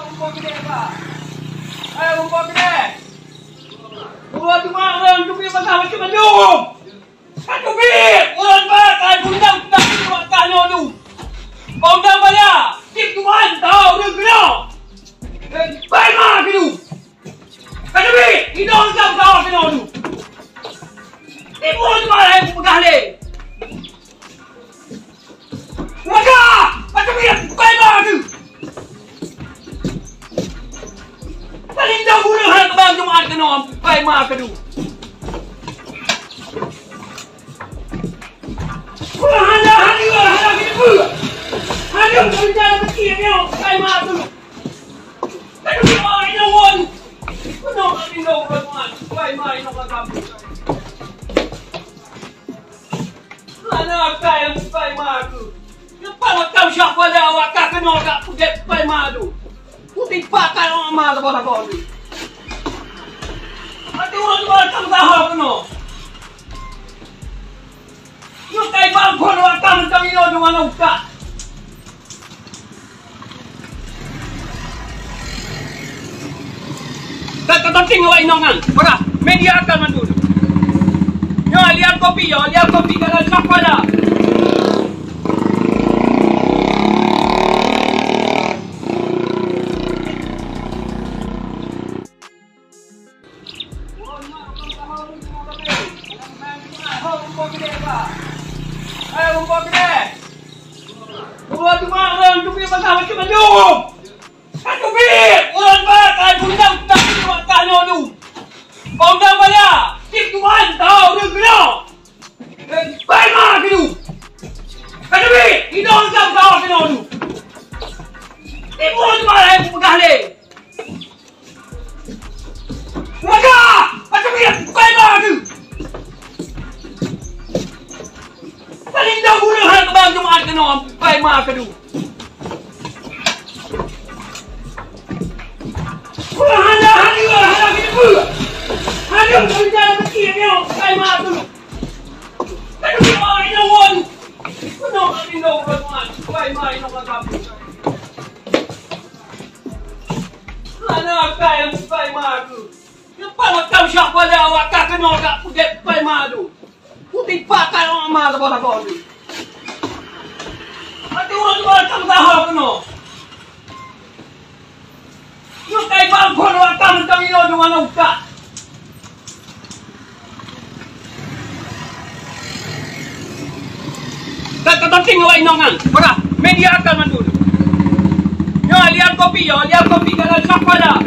rumput gede. Dua cuma orang tu punya pasal macam mendung. Satu bit, orang pakai undang makan tu. Undang bayar. Tip tuan tahu dia kena. Baik mah tu. Satu bit, hidung tahu kena tu. Ibu tu malah yang pegang ni. Wajah, satu bit, baik mah tu. Paling jauh guna hal kebang Jumat kena. Baik mah tu. Hanya gitu. Hanya berbicara kecil ni, saya mahu. Tapi orang ini orang, penuh kami dong bermuat. Saya mahu nak kamu. Anak saya mahu. Lepas kau siapa dah awak tak kenal tak puget saya mahu. Putih pakai orang mahu apa kau ni. Hati orang kamu tahu kenal. Yung kay bangkon wakang kami no dumanong ka. Katating wa inongan. Para media akan mandul. Yo lihat kopi kana sapada. Rumput gede. Dua cuma orang tu punya pasal macam mendung. Satu bit, orang pakai undang makan tu. Undang bayar. Tip tuan tahu dia kena. Baik mah tu. Satu bit, hidung tahu kena tu. Ibu tu malah yang pegang ni. Wajah, satu bit, baik mah tu. Paling jauh guna hal kebang Jumat kena. Baik mah tu. Hanya gitu. Hanya berbicara kecil ni, saya mahu. Tapi orang ini orang, penuh kami dong bermuat. Baik mah nak kamu. Anak saya mahu. Lepas kau siapa dah awak tak kenal tak puget saya mahu. Putih pakai orang mahu apa kau ni. Hati orang kamu tahu kena. Yung kay bangkon wakang kami no dumanong ka. Katating wa inongan. Para media akan mandul. Yo lihat kopi kana sapada.